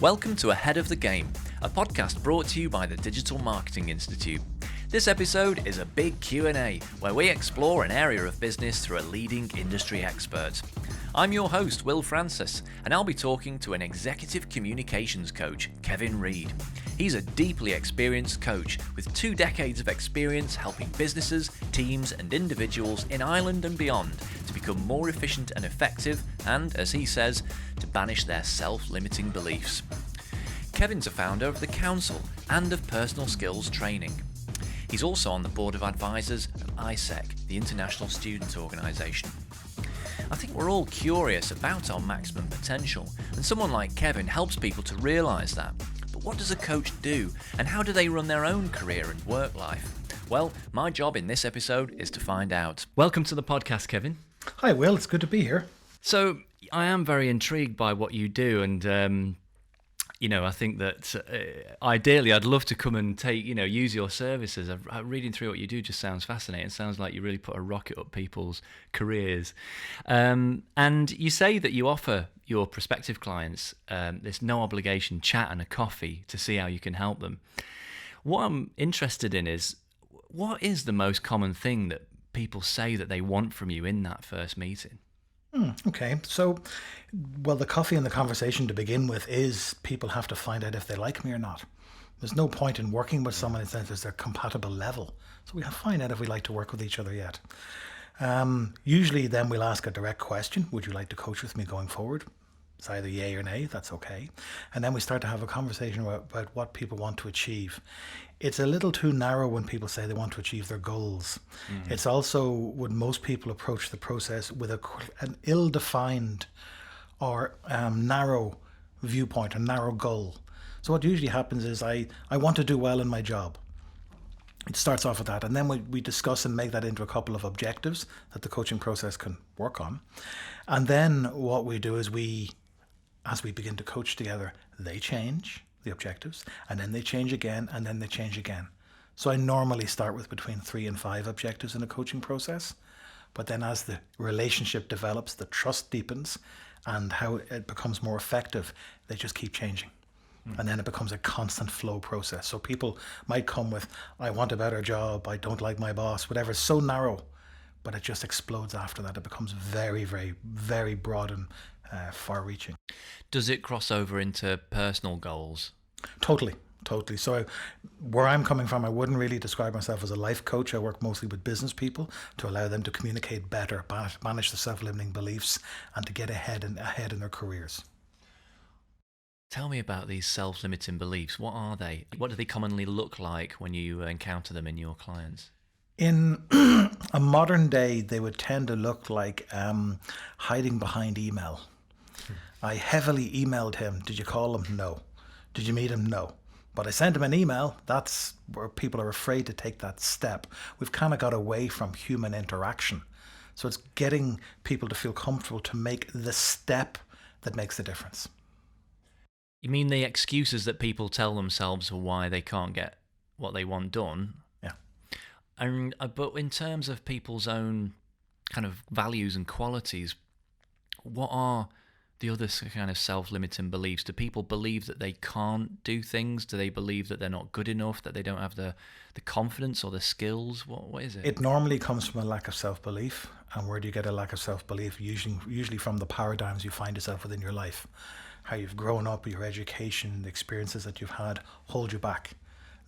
Welcome to Ahead of the Game, a podcast brought to you by the Digital Marketing Institute. This episode is a big Q&A where we explore an area of business through a leading industry expert. I'm your host, Will Francis, and I'll be talking to an executive communications coach, Kevin Reid. He's a deeply experienced coach with 2 decades of experience helping businesses, teams, and individuals in Ireland and beyond to become more efficient and effective and, as he says, to banish their self-limiting beliefs. Kevin's a founder of the Council and of Personal Skills Training. He's also on the board of advisors of AIESEC, the International Student Organisation. I think we're all curious about our maximum potential, and someone like Kevin helps people to realise that. But what does a coach do, and how do they run their own career and work life? Well, my job in this episode is to find out. Welcome to the podcast, Kevin. Hi, Will. It's good to be here. So, I am very intrigued by what you do, and I think that ideally I'd love to come and use your services. Reading through what you do just sounds fascinating. It sounds like you really put a rocket up people's careers. And you say that you offer your prospective clients this no obligation chat and a coffee to see how you can help them. What I'm interested in is, what is the most common thing that people say that they want from you in that first meeting? Okay. So, the coffee and the conversation to begin with is people have to find out if they like me or not. There's no point in working with someone unless there's a compatible level. So we have to find out if we like to work with each other yet. Usually then we'll ask a direct question. Would you like to coach with me going forward? It's either yay or nay, that's okay. And then we start to have a conversation about what people want to achieve. It's a little too narrow when people say they want to achieve their goals. Mm-hmm. It's also when most people approach the process with an ill-defined or narrow viewpoint, a narrow goal. So what usually happens is I want to do well in my job. It starts off with that, and then we discuss and make that into a couple of objectives that the coaching process can work on. And then what we do is as we begin to coach together, they change the objectives, and then they change again, and then they change again. So I normally start with between 3 and 5 objectives in a coaching process, but then as the relationship develops, the trust deepens, and how it becomes more effective, they just keep changing. And then it becomes a constant flow process. So people might come with, I want a better job, I don't like my boss, whatever. It's so narrow, but it just explodes after that. It becomes very, very, very broad and far-reaching. Does it cross over into personal goals? Totally. So where I'm coming from, I wouldn't really describe myself as a life coach. I work mostly with business people to allow them to communicate better, banish the self-limiting beliefs, and to get ahead in their careers. Tell me about these self-limiting beliefs. What are they? What do they commonly look like when you encounter them in your clients? In a modern day, they would tend to look like hiding behind email. I heavily emailed him. Did you call him? No. Did you meet him? No. But I sent him an email. That's where people are afraid to take that step. We've kind of got away from human interaction. So it's getting people to feel comfortable to make the step that makes the difference. You mean the excuses that people tell themselves for why they can't get what they want done? Yeah. And but in terms of people's own kind of values and qualities, what are the other kind of self-limiting beliefs? Do people believe that they can't do things? Do they believe that they're not good enough, that they don't have the confidence or the skills? What is it? It normally comes from a lack of self-belief. And where do you get a lack of self-belief? Usually from the paradigms you find yourself within your life. How you've grown up, your education, the experiences that you've had hold you back.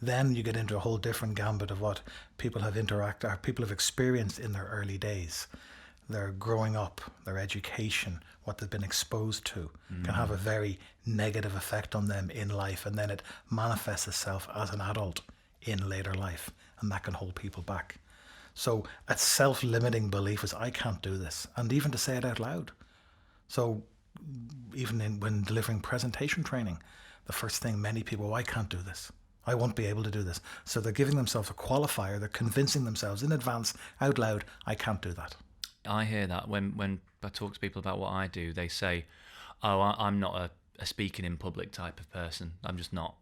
Then you get into a whole different gambit of what people have experienced in their early days. Their growing up, their education, what they've been exposed to can have a very negative effect on them in life, and then it manifests itself as an adult in later life, and that can hold people back. So a self-limiting belief is, I can't do this, and even to say it out loud. So even when delivering presentation training, the first thing many people, I can't do this. I won't be able to do this. So they're giving themselves a qualifier. They're convincing themselves in advance, out loud, I can't do that. I hear that when I talk to people about what I do, they say, oh, I'm not a speaking in public type of person. I'm just not.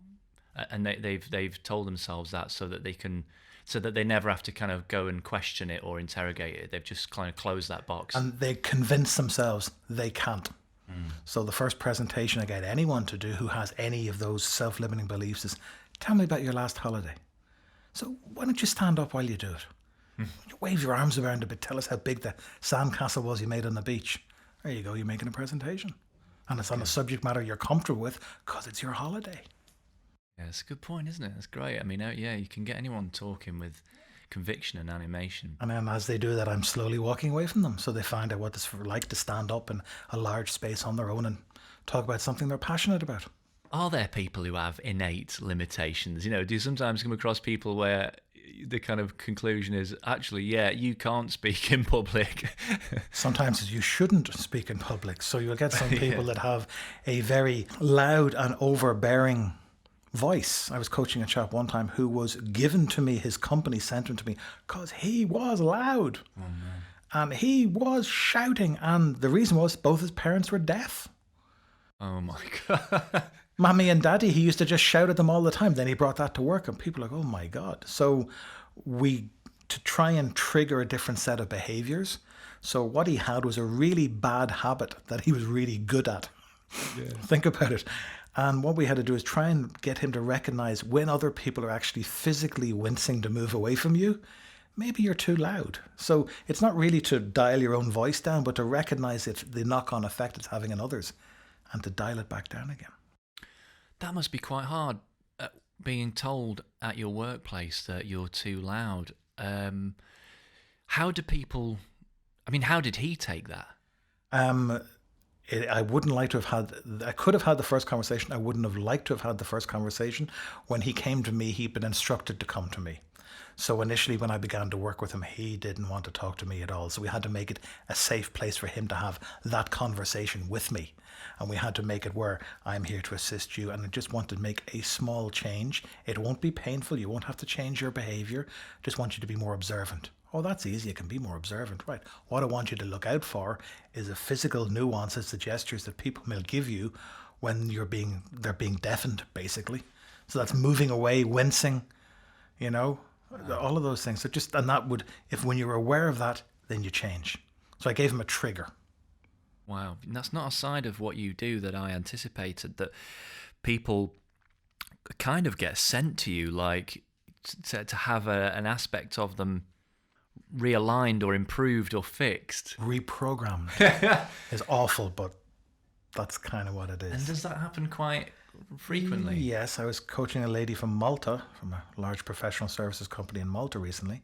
And they've told themselves that so that they never have to kind of go and question it or interrogate it. They've just kind of closed that box. And they convince themselves they can't. So the first presentation I get anyone to do who has any of those self-limiting beliefs is, tell me about your last holiday. So why don't you stand up while you do it? Wave your arms around a bit. Tell us how big the sandcastle was you made on the beach. There you go. You're making a presentation. And it's on a subject matter you're comfortable with because it's your holiday. Yeah, it's a good point, isn't it? That's great. I mean, yeah, you can get anyone talking with conviction and animation. And then as they do that, I'm slowly walking away from them. So they find out what it's like to stand up in a large space on their own and talk about something they're passionate about. Are there people who have innate limitations? Do you sometimes come across people where the kind of conclusion is, actually, yeah, you can't speak in public? Sometimes you shouldn't speak in public. So you'll get some people that have a very loud and overbearing voice. I was coaching a chap one time who was given to me, his company sent him to me because he was loud. Oh, man. And he was shouting. And the reason was both his parents were deaf. Oh my God. Mommy and daddy, he used to just shout at them all the time. Then he brought that to work and people are like, oh my God. So to try and trigger a different set of behaviors. So what he had was a really bad habit that he was really good at. Yeah. Think about it. And what we had to do is try and get him to recognize when other people are actually physically wincing to move away from you, maybe you're too loud. So it's not really to dial your own voice down, but to recognize the knock-on effect it's having on others and to dial it back down again. That must be quite hard, being told at your workplace that you're too loud. How did he take that? I wouldn't like to have I could have had the first conversation. I wouldn't have liked to have had the first conversation. When he came to me, he'd been instructed to come to me. So initially when I began to work with him, he didn't want to talk to me at all. So we had to make it a safe place for him to have that conversation with me. And we had to make it where I'm here to assist you. And I just want to make a small change. It won't be painful. You won't have to change your behavior. Just want you to be more observant. Oh, that's easy. You can be more observant. Right. What I want you to look out for is the physical nuances, the gestures that people will give you when they're being deafened, basically. So that's moving away, wincing, all of those things. So when you're aware of that, then you change. So I gave him a trigger. Wow. And that's not a side of what you do that I anticipated, that people kind of get sent to you, like to have an aspect of them realigned or improved or fixed. Reprogrammed is awful, but that's kind of what it is. And does that happen quite frequently? Yes, I was coaching a lady from Malta, from a large professional services company in Malta recently,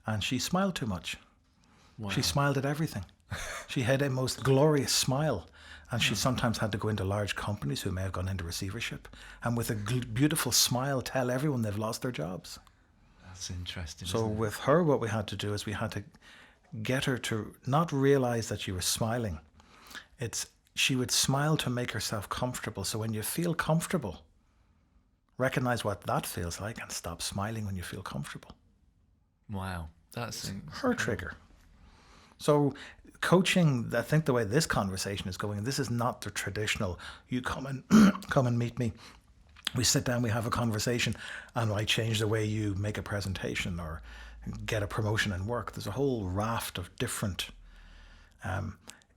and she smiled too much. Wow. She smiled at everything. She had a most glorious smile, and she sometimes had to go into large companies who may have gone into receivership, and with a beautiful smile tell everyone they've lost their jobs. That's interesting. So with her, what we had to do is we had to get her to not realize that she was smiling. She would smile to make herself comfortable. So when you feel comfortable, recognize what that feels like and stop smiling when you feel comfortable. Wow. That's her trigger. So coaching, I think the way this conversation is going, this is not the traditional, you come and meet me. We sit down, we have a conversation, and I change the way you make a presentation or get a promotion in work. There's a whole raft of different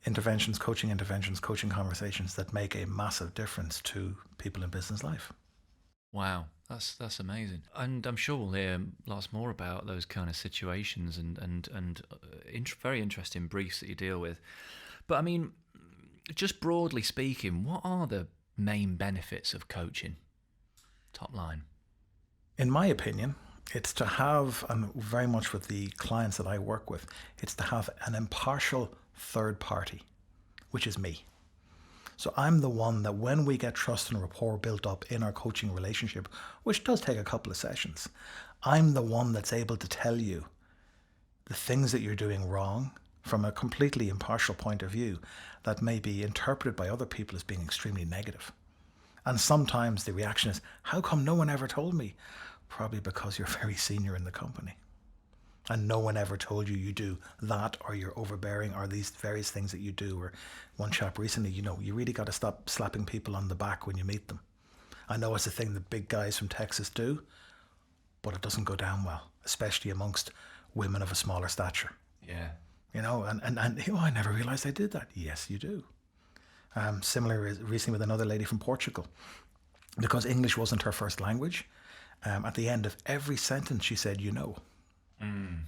interventions, coaching conversations that make a massive difference to people in business life. Wow, that's amazing. And I'm sure we'll hear lots more about those kind of situations and very interesting briefs that you deal with. But I mean, just broadly speaking, what are the main benefits of coaching? Top line. In my opinion, it's to have, and very much with the clients that I work with, it's to have an impartial third party, which is me. So I'm the one that when we get trust and rapport built up in our coaching relationship, which does take a couple of sessions, I'm the one that's able to tell you the things that you're doing wrong from a completely impartial point of view that may be interpreted by other people as being extremely negative. And sometimes the reaction is, how come no one ever told me? Probably because you're very senior in the company. And no one ever told you do that, or you're overbearing, or these various things that you do. Or one chap recently, you really got to stop slapping people on the back when you meet them. I know it's a thing that big guys from Texas do, but it doesn't go down well, especially amongst women of a smaller stature. Yeah. And I never realized I did that. Yes, you do. Similar recently with another lady from Portugal. Because English wasn't her first language, at the end of every sentence she said, you know.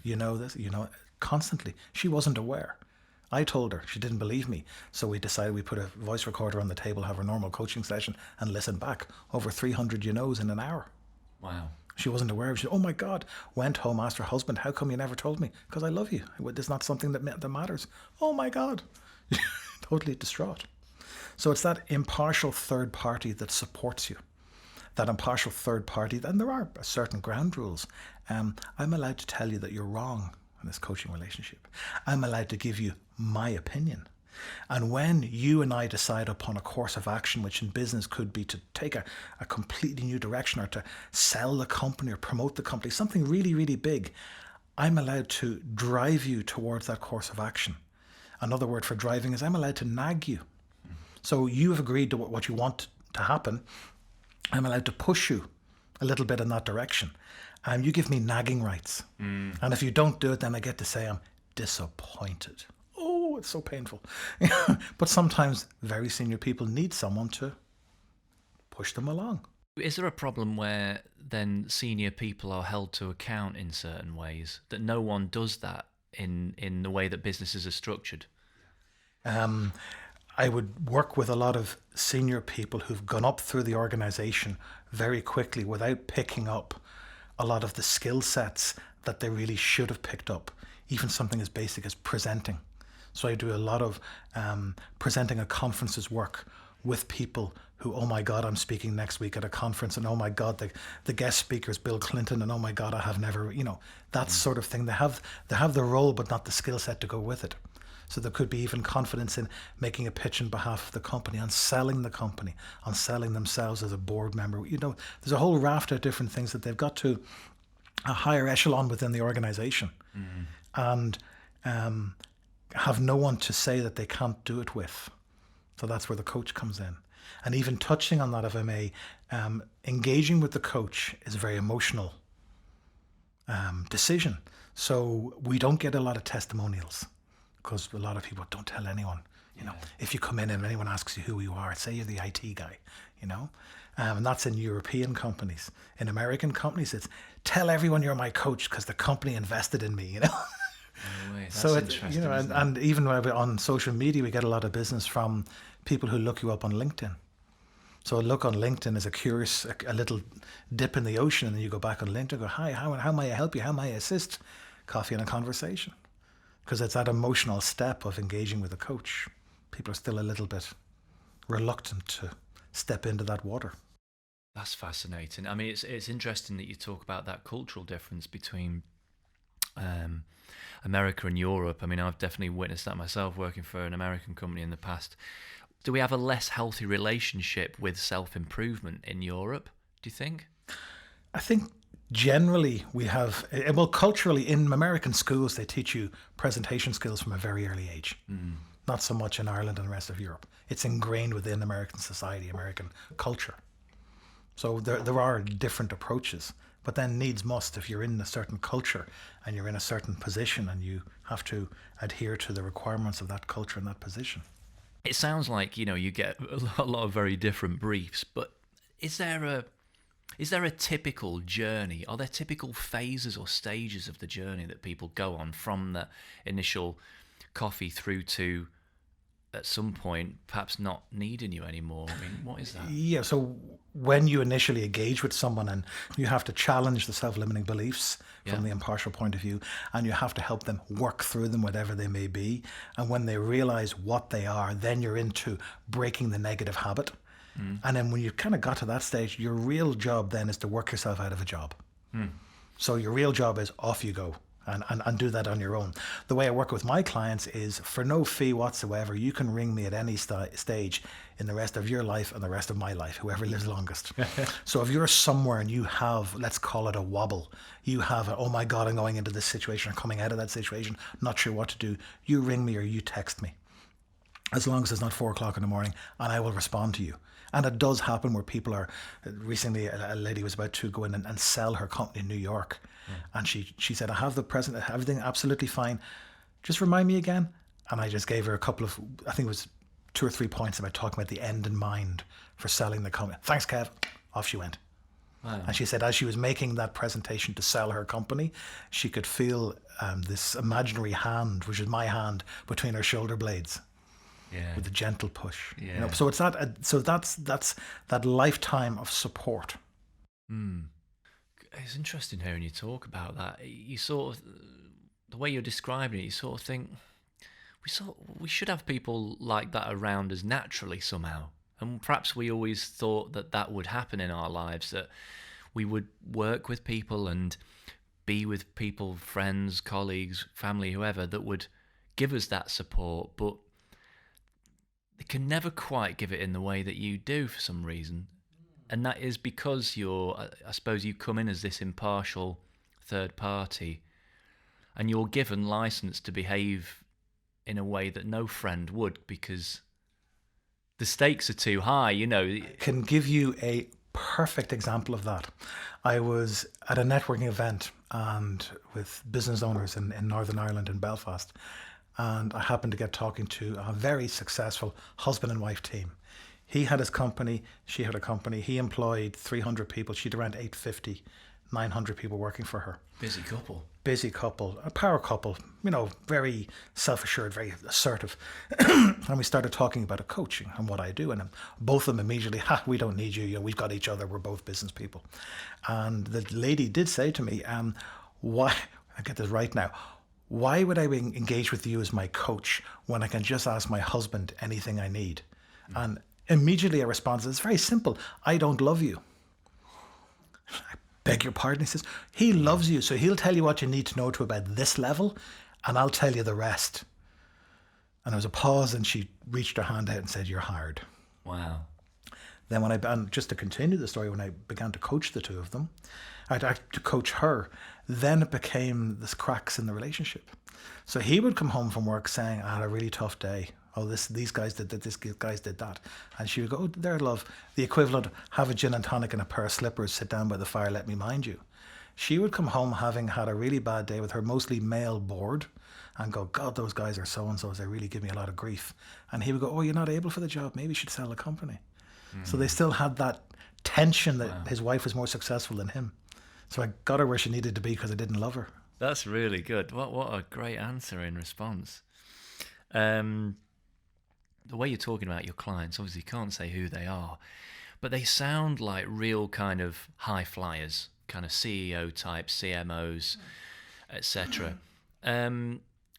You know this, you know, constantly. She wasn't aware. I told her, she didn't believe me. So we decided we put a voice recorder on the table, have a normal coaching session and listen back. Over 300 you knows in an hour. Wow. She wasn't aware of it. She said, oh my God, went home, asked her husband, how come you never told me? Because I love you. It's not something that matters. Oh my God. Totally distraught. So it's that impartial third party that supports you. That impartial third party, and there are certain ground rules. I'm allowed to tell you that you're wrong in this coaching relationship. I'm allowed to give you my opinion. And when you and I decide upon a course of action, which in business could be to take a completely new direction or to sell the company or promote the company, something really, really big, I'm allowed to drive you towards that course of action. Another word for driving is I'm allowed to nag you. So you have agreed to what you want to happen. I'm allowed to push you a little bit in that direction. You give me nagging rights. And if you don't do it, then I get to say I'm disappointed. Oh, it's so painful. But sometimes very senior people need someone to push them along. Is there a problem where then senior people are held to account in certain ways, that no one does that in the way that businesses are structured? I would work with a lot of senior people who've gone up through the organization very quickly without picking up a lot of the skill sets that they really should have picked up, even something as basic as presenting. So I do a lot of presenting at conferences work with people who, oh my God, I'm speaking next week at a conference, and oh my God, the guest speaker is Bill Clinton, and oh my God, I have never, that sort of thing. They have the role, but not the skill set to go with it. So there could be even confidence in making a pitch on behalf of the company, on selling the company, on selling themselves as a board member. There's a whole raft of different things that they've got to a higher echelon within the organization, and have no one to say that they can't do it with. So that's where the coach comes in. And even touching on that, if I may, engaging with the coach is a very emotional decision. So we don't get a lot of testimonials, because a lot of people don't tell anyone. If you come in and anyone asks you who you are, say you're the IT guy, and that's in European companies. In American companies, it's tell everyone you're my coach because the company invested in me. No way. That's So interesting. and even on social media, we get a lot of business from people who look you up on LinkedIn. So a look on LinkedIn is a little dip in the ocean, and then you go back on LinkedIn and go, hi, how may I help you? How may I assist? Coffee and a conversation. Because it's that emotional step of engaging with a coach. People are still a little bit reluctant to step into that water. That's fascinating. I mean, it's interesting that you talk about that cultural difference between America and Europe. I mean, I've definitely witnessed that myself working for an American company in the past. Do we have a less healthy relationship with self-improvement in Europe, do you think? I think generally we have, culturally in American schools, they teach you presentation skills from a very early age. Not so much in Ireland and the rest of Europe. It's ingrained within American society, American culture. So there are different approaches, but then needs must, if you're in a certain culture and you're in a certain position and you have to adhere to the requirements of that culture and that position. It sounds like, you get a lot of very different briefs, but is there a typical journey? Are there typical phases or stages of the journey that people go on from the initial coffee through to, at some point, perhaps not needing you anymore? I mean, what is that? Yeah, so when you initially engage with someone and you have to challenge the self-limiting beliefs from the impartial point of view, and you have to help them work through them, whatever they may be. And when they realize what they are, then you're into breaking the negative habit. And then when you've kind of got to that stage, your real job then is to work yourself out of a job. So your real job is off you go and do that on your own. The way I work with my clients is for no fee whatsoever. You can ring me at any stage in the rest of your life and the rest of my life, whoever lives longest. So if you're somewhere and you have, let's call it a wobble, you have oh my God, I'm going into this situation or coming out of that situation, not sure what to do, you ring me or you text me. As long as it's not 4:00 in the morning, and I will respond to you. And it does happen where people are, recently a lady was about to go in and sell her company in New York. And she said, I have the present, everything absolutely fine. Just remind me again. And I just gave her a couple of, I think it was 2 or 3 points about talking about the end in mind for selling the company. Thanks, Kev. Off she went. Wow. And she said as she was making that presentation to sell her company, she could feel this imaginary hand, which is my hand, between her shoulder blades. Yeah. With a gentle push. Yeah. You know, so it's that. So that's that lifetime of support. It's interesting hearing you talk about that. You sort of, the way you're describing it, you sort of think we should have people like that around us naturally somehow. And perhaps we always thought that would happen in our lives, that we would work with people and be with people, friends, colleagues, family, whoever, that would give us that support, but they can never quite give it in the way that you do for some reason. And that is because I suppose you come in as this impartial third party, and you're given license to behave in a way that no friend would, because the stakes are too high, you know. I can give you a perfect example of that. I was at a networking event and with business owners in Northern Ireland, in Belfast, and I happened to get talking to a very successful husband and wife team. He had his company, she had a company. He employed 300 people. She had around 850, 900 people working for her. Busy couple, a power couple, you know, very self-assured, very assertive. And we started talking about coaching and what I do. And both of them immediately, we don't need you. You know, we've got each other. We're both business people. And the lady did say to me, why, I get this right now, why would I engage with you as my coach when I can just ask my husband anything I need? And immediately a response is very simple. I don't love you. I beg your pardon. He says, he loves you. So he'll tell you what you need to know to about this level, and I'll tell you the rest. And there was a pause, and she reached her hand out and said, you're hired. Wow. Then and just to continue the story, when I began to coach the two of them, to coach her, then it became this cracks in the relationship. So he would come home from work saying, I had a really tough day. Oh, these guys did that, these guys did that. And she would go, oh, there, love, the equivalent, have a gin and tonic and a pair of slippers, sit down by the fire, let me mind you. She would come home having had a really bad day with her mostly male board and go, God, those guys are so-and-sos, they really give me a lot of grief. And he would go, oh, you're not able for the job, maybe you should sell the company. So they still had that tension that his wife was more successful than him. So I got her where she needed to be because I didn't love her. That's really good. What a great answer in response. The way you're talking about your clients, obviously you can't say who they are, but they sound like real kind of high flyers, kind of CEO type, CMOs, etc.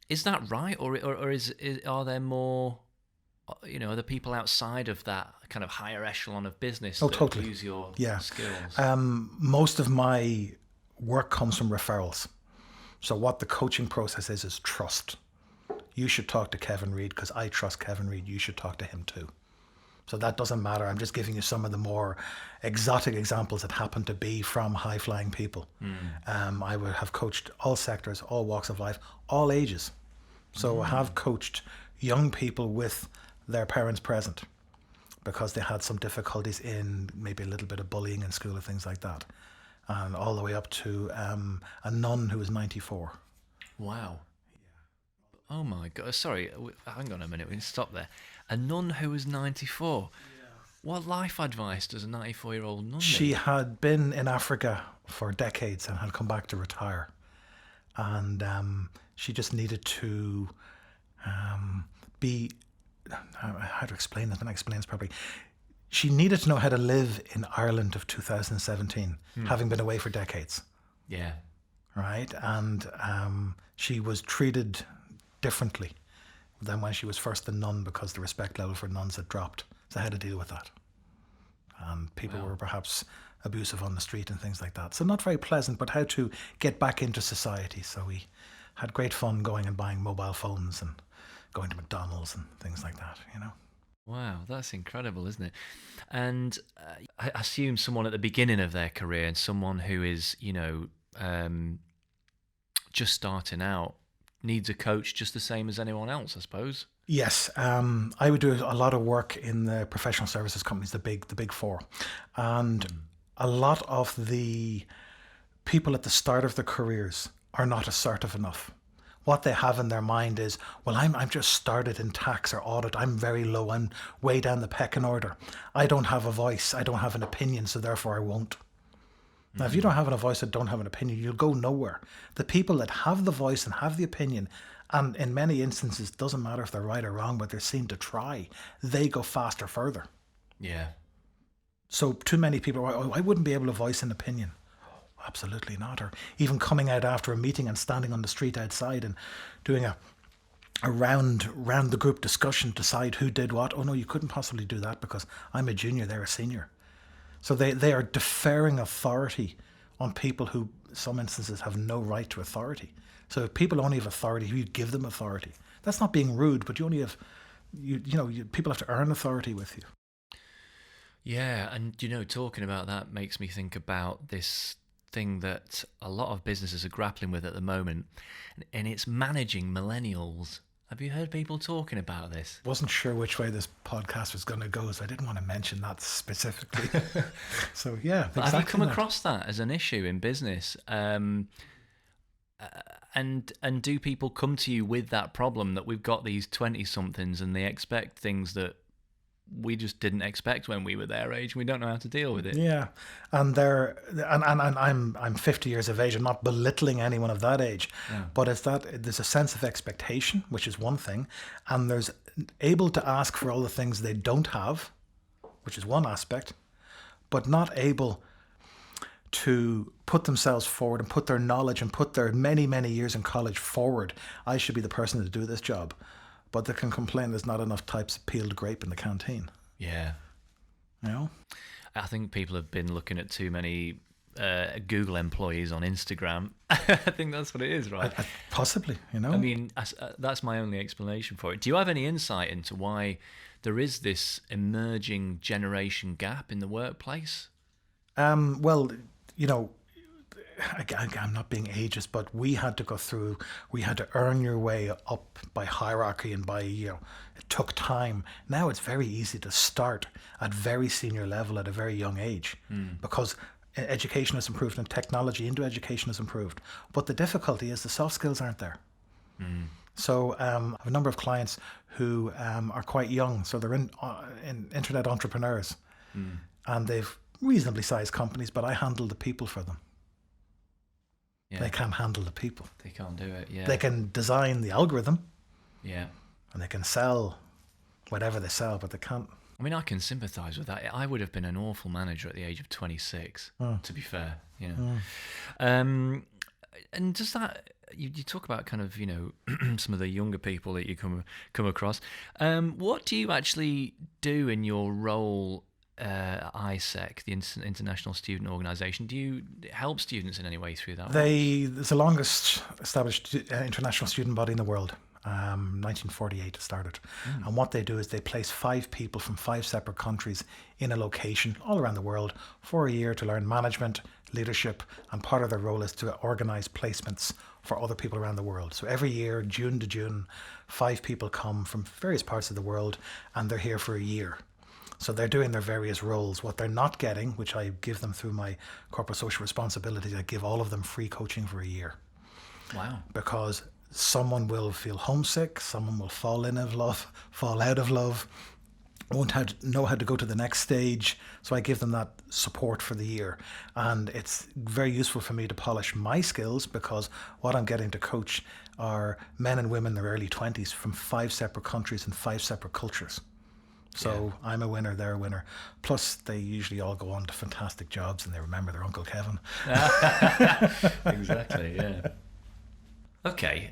Is that right, or are there more? You know, are there people outside of that kind of higher echelon of business that totally use your skills? Most of my work comes from referrals. So what the coaching process is trust. You should talk to Kevin Reid because I trust Kevin Reid. You should talk to him too. So that doesn't matter. I'm just giving you some of the more exotic examples that happen to be from high-flying people. I would have coached all sectors, all walks of life, all ages. So I have coached young people with their parents present because they had some difficulties in maybe a little bit of bullying in school and things like that. And all the way up to a nun who was 94. Wow. Oh my God. Sorry, hang on a minute. We can stop there. A nun who was 94. Yeah. What life advice does a 94-year-old nun need? She had been in Africa for decades and had come back to retire. And she just needed to be, how to explain that, and I explain this properly. She needed to know how to live in Ireland of 2017, having been away for decades. Yeah. Right? And she was treated differently than when she was first a nun because the respect level for nuns had dropped. So I had to deal with that. And people were perhaps abusive on the street and things like that. So not very pleasant, but how to get back into society. So we had great fun going and buying mobile phones and going to McDonald's and things like that, you know. Wow, that's incredible, isn't it? And I assume someone at the beginning of their career and someone who is, you know, just starting out needs a coach just the same as anyone else, I suppose. Yes, I would do a lot of work in the professional services companies, the big four, and a lot of the people at the start of their careers are not assertive enough. what they have in their mind is, well, I'm just started in tax or audit. I'm very low. I'm way down the pecking order. I don't have a voice. I don't have an opinion, so therefore I won't. Now, if you don't have a voice and don't have an opinion, you'll go nowhere. The people that have the voice and have the opinion, and in many instances, doesn't matter if they're right or wrong, but they seem to try, they go faster further. Yeah. So too many people are, oh, I wouldn't be able to voice an opinion. Oh, absolutely not. Or even coming out after a meeting and standing on the street outside and doing a round the group discussion, decide who did what. Oh no, you couldn't possibly do that because I'm a junior, they're a senior. So they are deferring authority on people who, in some instances, have no right to authority. So if people only have authority, you give them authority. That's not being rude, but you only have, people have to earn authority with you. Yeah, and talking about that makes me think about this thing that a lot of businesses are grappling with at the moment, and it's managing millennials. Have you heard people talking about this? Wasn't sure which way this podcast was going to go, so I didn't want to mention that specifically. So yeah, exactly. Have you come across that as an issue in business? And do people come to you with that problem that we've got these 20-somethings and they expect things that we just didn't expect when we were their age, and we don't know how to deal with it? Yeah, and I'm 50 years of age. I'm not belittling anyone of that age, but it's that there's a sense of expectation, which is one thing, and there's able to ask for all the things they don't have, which is one aspect, but not able to put themselves forward and put their knowledge and put their many, many years in college forward. I should be the person to do this job. But they can complain there's not enough types of peeled grape in the canteen. Yeah. I think people have been looking at too many Google employees on Instagram. I think that's what it is, right? Possibly, I mean, that's my only explanation for it. Do you have any insight into why there is this emerging generation gap in the workplace? Well, I'm not being ageist, but we had to earn your way up by hierarchy and by, it took time. Now it's very easy to start at very senior level at a very young age because education has improved and technology into education has improved. But the difficulty is the soft skills aren't there. So I have a number of clients who are quite young, so they're in internet entrepreneurs and they've reasonably sized companies, but I handle the people for them. Yeah. They can't handle the people. They can't do it, yeah. They can design the algorithm. Yeah. And they can sell whatever they sell, but they can't. I mean, I can sympathise with that. I would have been an awful manager at the age of 26, to be fair, And does that, you talk about kind of, some of the younger people that you come across. What do you actually do in your role AIESEC, the International Student Organisation? Do you help students in any way through that? It's the longest established international student body in the world. 1948 it started. And what they do is they place 5 people from 5 separate countries in a location all around the world for a year to learn management, leadership, and part of their role is to organise placements for other people around the world. So every year, June to June, 5 people come from various parts of the world and they're here for a year. So they're doing their various roles. What they're not getting, which I give them through my corporate social responsibilities, I give all of them free coaching for a year. Wow. Because someone will feel homesick, someone will fall in love, fall out of love, won't know how to go to the next stage. So I give them that support for the year. And it's very useful for me to polish my skills because what I'm getting to coach are men and women in their early 20s from 5 separate countries and 5 separate cultures. So I'm a winner, they're a winner. Plus, they usually all go on to fantastic jobs and they remember their Uncle Kevin. Exactly, yeah. Okay,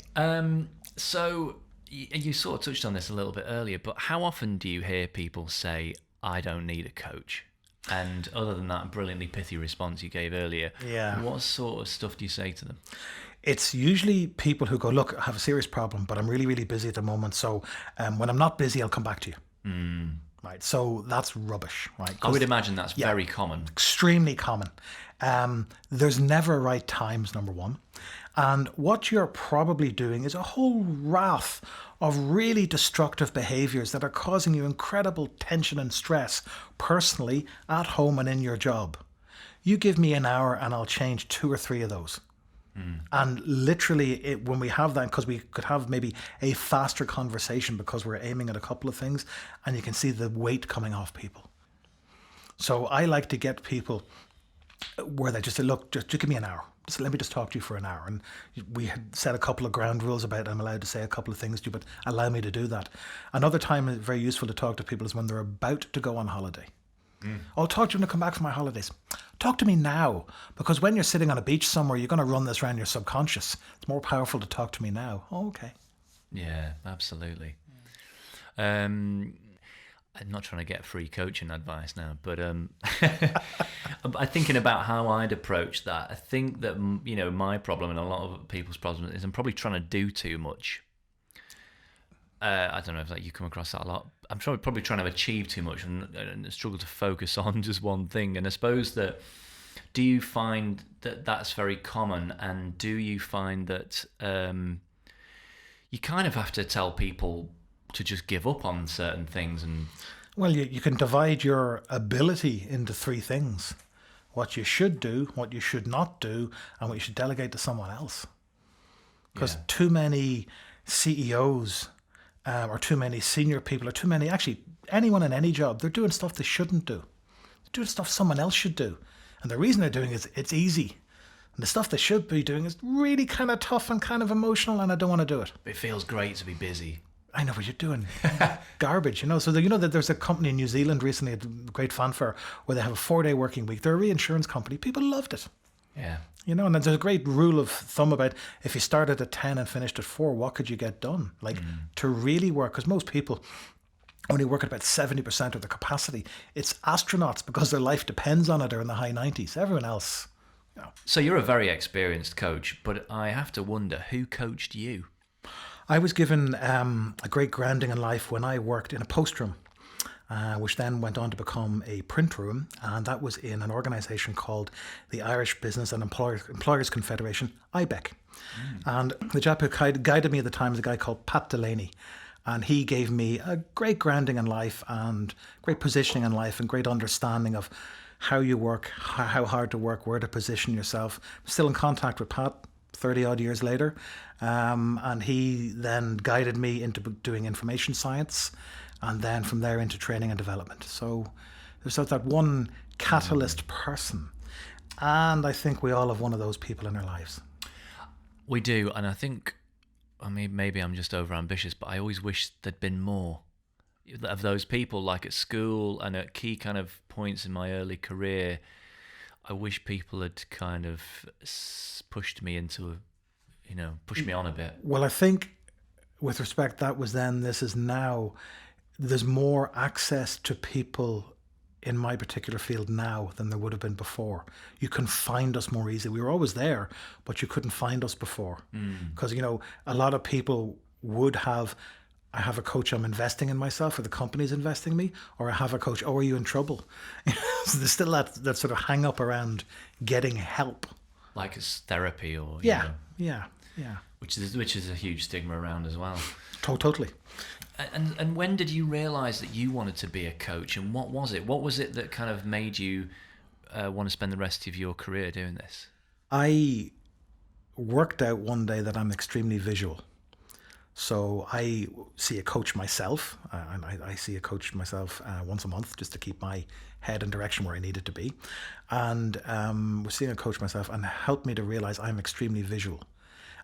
so you sort of touched on this a little bit earlier, but how often do you hear people say, I don't need a coach? And other than that brilliantly pithy response you gave earlier, what sort of stuff do you say to them? It's usually people who go, look, I have a serious problem, but I'm really, really busy at the moment. So when I'm not busy, I'll come back to you. Right, so that's rubbish, right? I would imagine that's very common. Extremely common. There's never right times, number one. And what you're probably doing is a whole raft of really destructive behaviors that are causing you incredible tension and stress personally, at home and in your job. You give me an hour and I'll change 2 or 3 of those. And literally, when we have that, because we could have maybe a faster conversation because we're aiming at a couple of things, and you can see the weight coming off people. So I like to get people where they just say, look, just give me an hour. So let me just talk to you for an hour. And we had set a couple of ground rules about I'm allowed to say a couple of things to you, but allow me to do that. Another time it's very useful to talk to people is when they're about to go on holiday. I'll talk to you when I come back from my holidays. Talk to me now, because when you're sitting on a beach somewhere, you're going to run this around your subconscious. It's more powerful to talk to me now. Oh, okay. Yeah, absolutely. I'm not trying to get free coaching advice now, but I'm thinking about how I'd approach that. I think that, my problem and a lot of people's problem is I'm probably trying to do too much. I don't know if you come across that a lot. I'm probably trying to achieve too much and struggle to focus on just one thing. And I suppose that, do you find that that's very common? And do you find that you kind of have to tell people to just give up on certain things? And well, you can divide your ability into three things: what you should do, what you should not do, and what you should delegate to someone else. Because too many CEOs or too many senior people, or too many, actually anyone in any job, they're doing stuff they shouldn't do. They're doing stuff someone else should do. And the reason they're doing it is it's easy. And the stuff they should be doing is really kind of tough and kind of emotional, and I don't want to do it. It feels great to be busy. I know, but you're doing garbage, So that there's a company in New Zealand recently, a great fanfare, where they have a 4-day working week. They're a reinsurance company. People loved it. Yeah. And there's a great rule of thumb about if you started at 10 and finished at 4, what could you get done? To really work, because most people only work at about 70% of their capacity. It's astronauts because their life depends on it, are in the high 90s. Everyone else, So you're a very experienced coach, but I have to wonder, who coached you? I was given a great grounding in life when I worked in a post room, which then went on to become a print room, and that was in an organisation called the Irish Business and Employers Confederation, AIESEC. And the chap who guided me at the time was a guy called Pat Delaney, and he gave me a great grounding in life and great positioning in life and great understanding of how you work, how hard to work, where to position yourself. I'm still in contact with Pat 30 odd years later, and he then guided me into doing information science, and then from there into training and development. So there's that one catalyst person, and I think we all have one of those people in our lives. We do, and I think, maybe I'm just overambitious, but I always wish there'd been more of those people, like at school and at key kind of points in my early career. I wish people had kind of pushed me into, pushed me on a bit. Well, I think with respect, that was then, this is now. There's more access to people in my particular field now than there would have been before. You can find us more easily. We were always there, but you couldn't find us before. Because, a lot of people would have, I have a coach, I'm investing in myself, or the company's investing in me, or I have a coach, oh, are you in trouble? So there's still that sort of hang up around getting help. Like it's therapy or... Yeah. Which is a huge stigma around as well. Totally. And when did you realise that you wanted to be a coach, and what was it? What was it that kind of made you want to spend the rest of your career doing this? I worked out one day that I'm extremely visual. So I see a coach myself, and I see a coach myself once a month just to keep my head and direction where I need it to be. And was seeing a coach myself, and helped me to realise I'm extremely visual.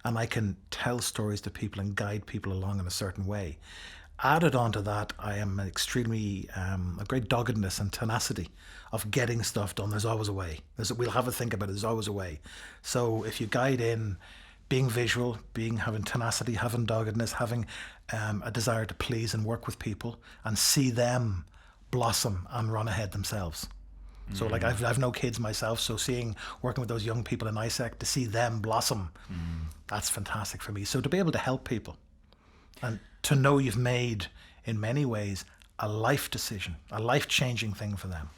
And I can tell stories to people and guide people along in a certain way. Added on to that, I am extremely, a great doggedness and tenacity of getting stuff done. There's always a way. We'll have a think about it. There's always a way. So if you guide in being visual, having tenacity, having doggedness, having a desire to please and work with people and see them blossom and run ahead themselves. So like I've no kids myself, so working with those young people in AIESEC, to see them blossom, that's fantastic for me. So to be able to help people and to know you've made, in many ways, a life decision, a life-changing thing for them.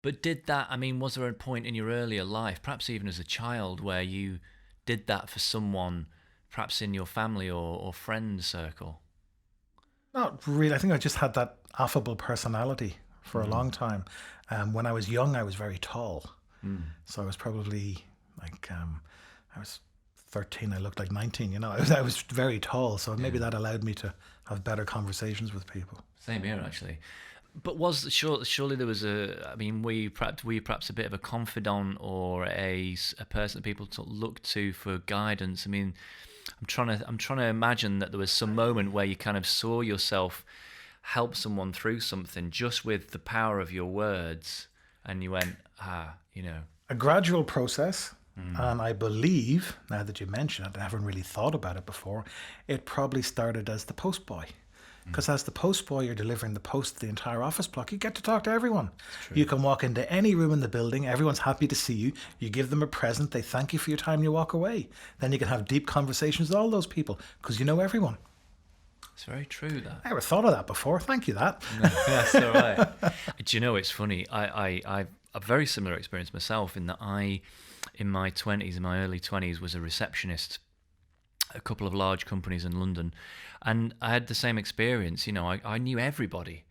But was there a point in your earlier life, perhaps even as a child, where you did that for someone, perhaps in your family or friend circle? Not really. I think I just had that affable personality for a long time. When I was young, I was very tall. So I was probably I was 13, I looked like 19. You know, I was very tall, so maybe that allowed me to have better conversations with people. Same here, actually. But surely there was I mean, were you perhaps a bit of a confidant or a person that people look to for guidance? I mean, I'm trying to imagine that there was some moment where you kind of saw yourself help someone through something just with the power of your words, and you went, you know. A gradual process. And I believe, now that you mention it, I haven't really thought about it before, it probably started as the post boy. Because as the post boy, you're delivering the post to the entire office block. You get to talk to everyone. You can walk into any room in the building. Everyone's happy to see you. You give them a present. They thank you for your time and you walk away. Then you can have deep conversations with all those people because you know everyone. It's very true, that. I never thought of that before. Thank you, that. No, that's all right. Do you know, it's funny. I've a very similar experience myself in that in my early 20s, was a receptionist at a couple of large companies in London. And I had the same experience. You know, I knew everybody,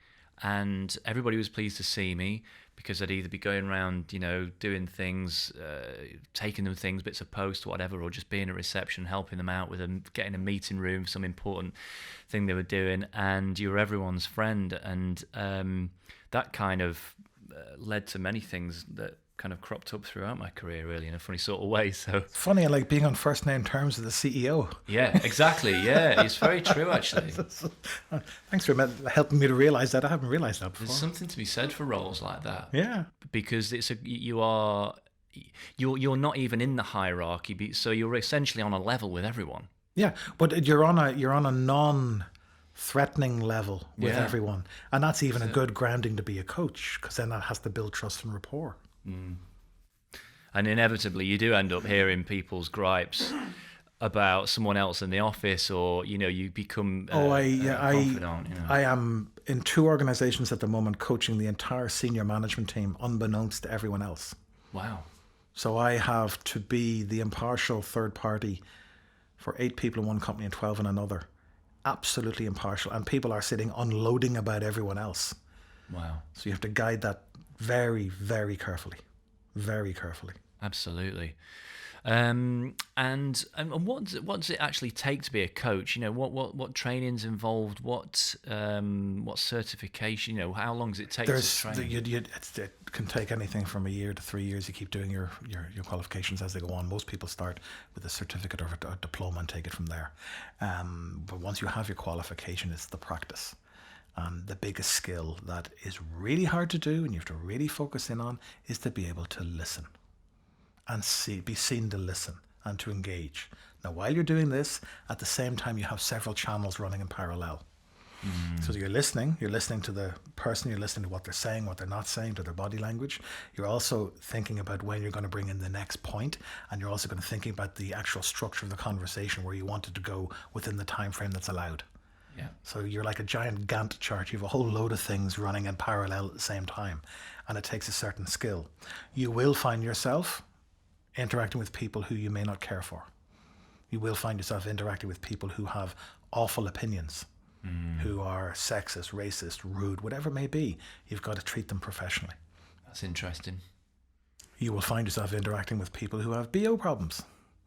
and everybody was pleased to see me because I'd either be going around, you know, doing things, taking them things, bits of post, whatever, or just being at reception, helping them out with them, getting a meeting room, some important thing they were doing, and you were everyone's friend. And that kind of led to many things that kind of cropped up throughout my career, really, in a funny sort of way. So it's funny, I like being on first name terms with the CEO. Yeah, exactly. Yeah, it's very true, actually. Thanks for helping me to realise that. I haven't realised that before. There's something to be said for roles like that. Yeah, because you're not even in the hierarchy, so you're essentially on a level with everyone. Yeah, but you're on a non-threatening level with everyone, and that's even a good grounding to be a coach, because then that has to build trust and rapport. And inevitably you do end up hearing people's gripes about someone else in the office, or you become confidant. I am in 2 organizations at the moment coaching the entire senior management team unbeknownst to everyone else. Wow. So I have to be the impartial third party for 8 people in one company and 12 in another. Absolutely impartial, and people are sitting unloading about everyone else. Wow. So you have to guide that very, very carefully. Very carefully. Absolutely. And what does it actually take to be a coach? What training's involved? What certification? How long does it take to train? It can take anything from a year to 3 years. You keep doing your qualifications as they go on. Most people start with a certificate or a diploma and take it from there. But once you have your qualification, it's the practice. And the biggest skill that is really hard to do and you have to really focus in on is to be able to listen and be seen to listen and to engage. Now, while you're doing this, at the same time, you have several channels running in parallel. So you're listening to the person, you're listening to what they're saying, what they're not saying, to their body language. You're also thinking about when you're going to bring in the next point, and you're also going to thinking about the actual structure of the conversation, where you want it to go within the time frame that's allowed. Yeah. So you're like a giant Gantt chart. You have a whole load of things running in parallel at the same time, and it takes a certain skill. You will find yourself interacting with people who you may not care for. You will find yourself interacting with people who have awful opinions, who are sexist, racist, rude, whatever it may be. You've got to treat them professionally. That's interesting. You will find yourself interacting with people who have BO problems.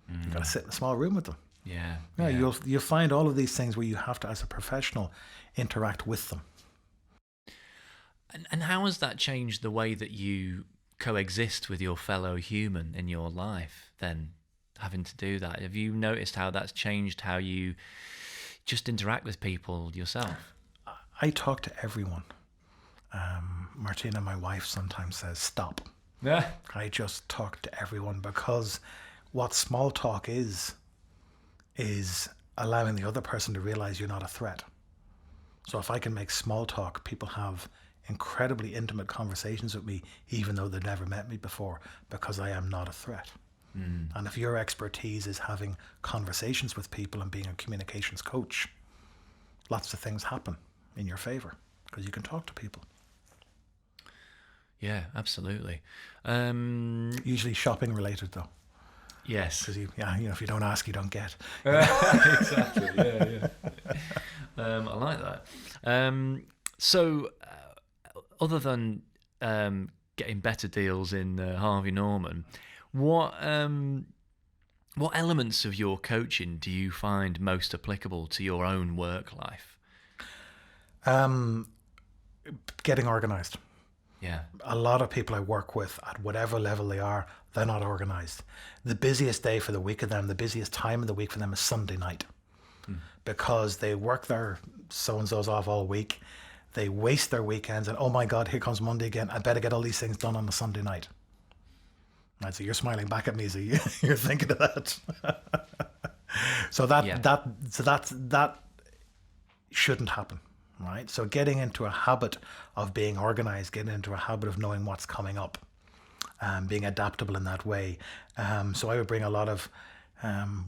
You've got to sit in a small room with them. Yeah. You'll find all of these things where you have to, as a professional, interact with them. And how has that changed the way that you coexist with your fellow human in your life, then, having to do that? Have you noticed how that's changed how you just interact with people yourself? I talk to everyone. Martina, my wife, sometimes says, stop. Yeah. I just talk to everyone, because what small talk is allowing the other person to realize you're not a threat. So if I can make small talk, people have incredibly intimate conversations with me, even though they've never met me before, because I am not a threat. And if your expertise is having conversations with people and being a communications coach, lots of things happen in your favor because you can talk to people. Yeah, absolutely. Usually shopping related, though. Yes. Because if you don't ask, you don't get. Exactly. Yeah. I like that. So, other than getting better deals in Harvey Norman, what What elements of your coaching do you find most applicable to your own work life? Getting organized. Yeah. A lot of people I work with at whatever level they are, they're not organized. The busiest day for the week of them, the busiest time of the week for them is Sunday night, because they work their so-and-so's off all week. They waste their weekends and, oh my God, here comes Monday again. I better get all these things done on a Sunday night. Right, so you're smiling back at me, so you're thinking of that. So that shouldn't happen, right? So getting into a habit of being organized, getting into a habit of knowing what's coming up, being adaptable in that way. So I would bring a lot of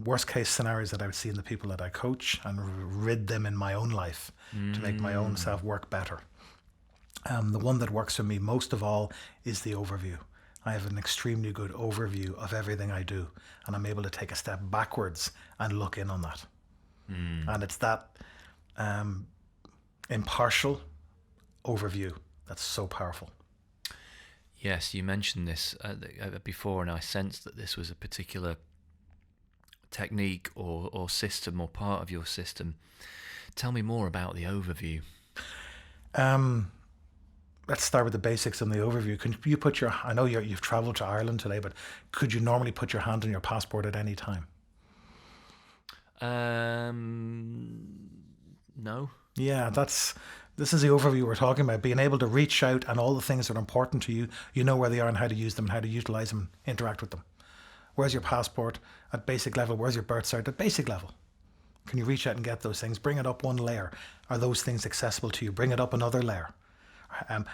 worst case scenarios that I would see in the people that I coach and rid them in my own life to make my own self work better. The one that works for me most of all is the overview. I have an extremely good overview of everything I do, and I'm able to take a step backwards and look in on that. And it's that impartial overview that's so powerful. Yes, you mentioned this before, and I sensed that this was a particular technique or system or part of your system. Tell me more about the overview. Let's start with the basics and the overview. Can you put your, I know you've traveled to Ireland today, but could you normally put your hand on your passport at any time? No. Yeah, this is the overview we're talking about. Being able to reach out and all the things that are important to you, you know where they are and how to use them and how to utilize them, interact with them. Where's your passport at basic level? Where's your birth cert at basic level? Can you reach out and get those things? Bring it up one layer. Are those things accessible to you? Bring it up another layer.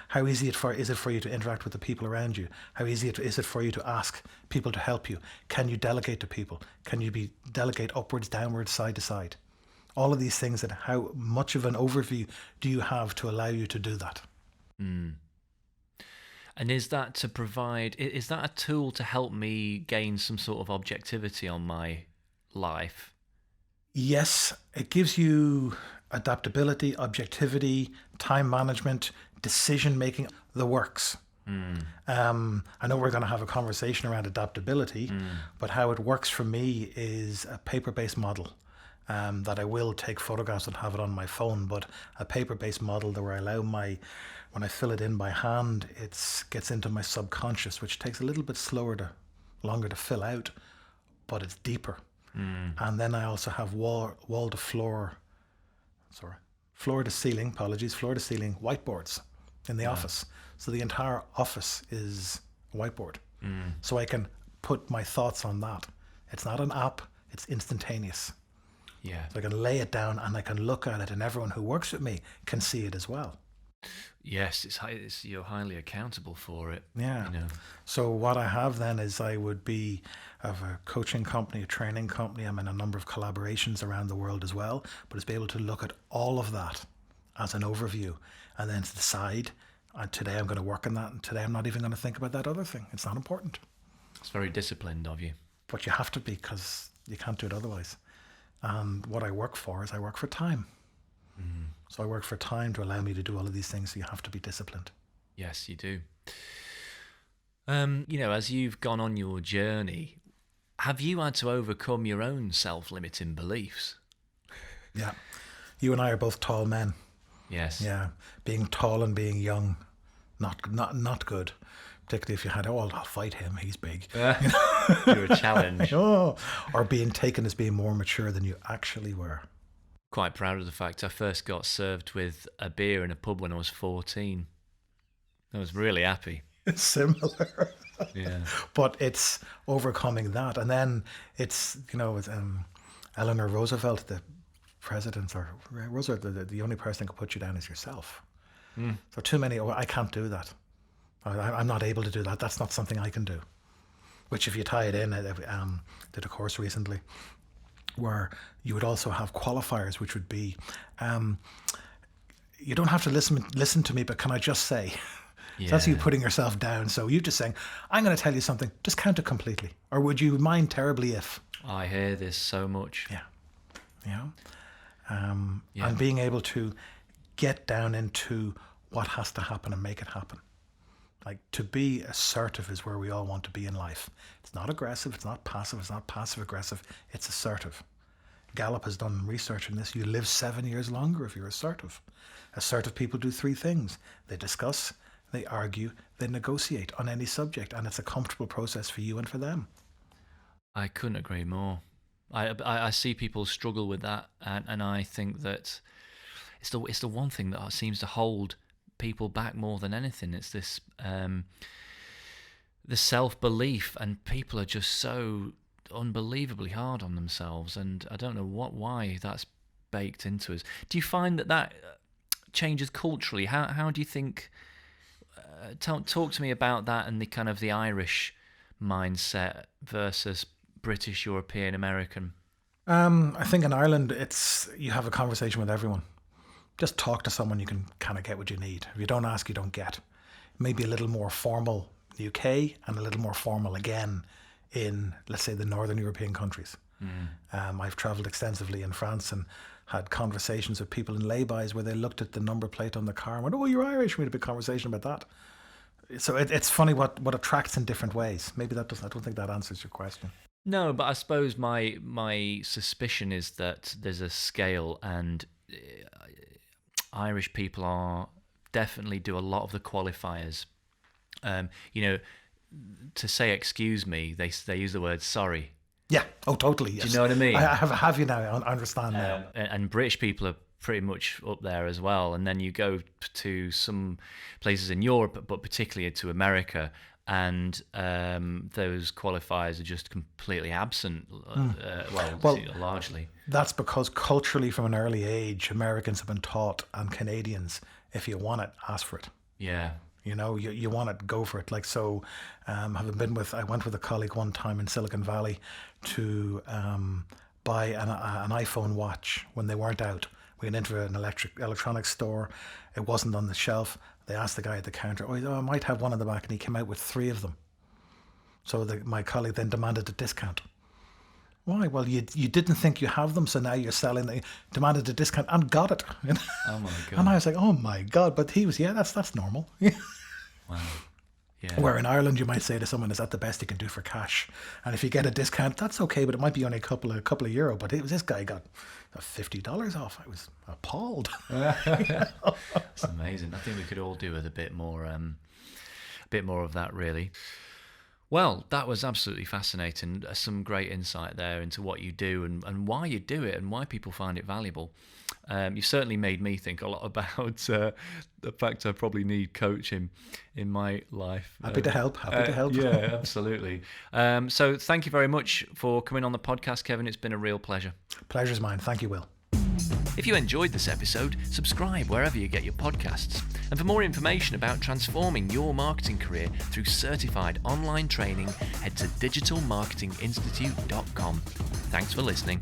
How easy is it for you to interact with the people around you? How easy is it for you to ask people to help you? Can you delegate to people? Can you delegate upwards, downwards, side to side? All of these things, and how much of an overview do you have to allow you to do that? And is that a tool to help me gain some sort of objectivity on my life? Yes, it gives you adaptability, objectivity, time management, decision making, the works. I know we're going to have a conversation around adaptability, but how it works for me is a paper-based model that I will take photographs and have it on my phone, but a paper-based model that where I allow when I fill it in by hand, it gets into my subconscious, which takes a little bit longer to fill out, but it's deeper. And then I also have floor to ceiling whiteboards in the office. So the entire office is a whiteboard. So I can put my thoughts on that. It's not an app, it's instantaneous. Yeah. So I can lay it down and I can look at it, and everyone who works with me can see it as well. Yes, you're highly accountable for it. Yeah. You know. So what I have then is I have a coaching company, a training company. I'm in a number of collaborations around the world as well. But it's be able to look at all of that as an overview and then to decide, today I'm going to work on that, and today I'm not even going to think about that other thing. It's not important. It's very disciplined of you. But you have to be, because you can't do it otherwise. And what I work for is I work for time. So I work for time to allow me to do all of these things. So you have to be disciplined. Yes, you do. As you've gone on your journey, have you had to overcome your own self-limiting beliefs? Yeah. You and I are both tall men. Yes. Yeah. Being tall and being young, not good. Particularly if you had, I'll fight him, he's big. You're a challenge. Or being taken as being more mature than you actually were. Quite proud of the fact I first got served with a beer in a pub when I was 14. I was really happy. It's similar. Yeah. But it's overcoming that. And then it's, with Eleanor Roosevelt, the president, or Roosevelt, the only person that can put you down is yourself. So too many, I can't do that. I'm not able to do that. That's not something I can do. Which if you tie it in, I did a course recently where you would also have qualifiers, which would be, you don't have to listen to me, but can I just say? Yeah. So that's you putting yourself down. So you just saying, I'm going to tell you something, just count it completely. Or would you mind terribly if? I hear this so much. Yeah. And being able to get down into what has to happen and make it happen. Like, to be assertive is where we all want to be in life. It's not aggressive, it's not passive, it's not passive aggressive, it's assertive. Gallup has done research on this. You live 7 years longer if you're assertive. Assertive people do 3 things. They discuss, they argue, they negotiate on any subject, and it's a comfortable process for you and for them. I couldn't agree more. I see people struggle with that, and I think that it's the one thing that seems to hold people back more than anything. It's this the self-belief, and people are just so unbelievably hard on themselves, and I don't know why that's baked into us. Do you find that changes culturally? How do you think? Talk to me about that and the kind of the Irish mindset versus British, European, American. I think in Ireland, you have a conversation with everyone. Just talk to someone, you can kind of get what you need. If you don't ask, you don't get. Maybe a little more formal in the UK and a little more formal again in, let's say, the Northern European countries. I've travelled extensively in France and had conversations with people in lay-bys where they looked at the number plate on the car and went, "Oh, you're Irish." We had a big conversation about that. So it's funny what attracts in different ways. Maybe that doesn't. I don't think that answers your question. No, but I suppose my suspicion is that there's a scale, and Irish people are definitely do a lot of the qualifiers. To say "excuse me," they use the word "sorry." Yeah. Oh, totally. Yes. Do you know what I mean? I have you now. I understand now. And British people are pretty much up there as well. And then you go to some places in Europe, but particularly to America, and those qualifiers are just completely absent. Largely. That's because culturally, from an early age, Americans have been taught, and Canadians, if you want it, ask for it. Yeah. You know, you want it, go for it. Like, so, I went with a colleague one time in Silicon Valley to buy an iPhone watch when they weren't out. We went into an electronics store. It wasn't on the shelf. They asked the guy at the counter, "Oh, I might have one in the back," and he came out with 3 of them. So my colleague then demanded a discount. Why? Well, you didn't think you have them, so now you're selling. They demanded a discount and got it. Oh my God. And I was like, oh my God. But he was, that's normal. Wow. Yeah. Where in Ireland, you might say to someone, "Is that the best you can do for cash?" And if you get a discount, that's okay, but it might be only a couple of euro. But this guy got $50 off. I was appalled. That's amazing. I think we could all do with a bit more of that, really. Well, that was absolutely fascinating. Some great insight there into what you do and why you do it and why people find it valuable. You certainly made me think a lot about the fact I probably need coaching in my life. Happy to help. Yeah, absolutely. So thank you very much for coming on the podcast, Kevin. It's been a real pleasure. Pleasure's mine. Thank you, Will. If you enjoyed this episode, subscribe wherever you get your podcasts. And for more information about transforming your marketing career through certified online training, head to digitalmarketinginstitute.com. Thanks for listening.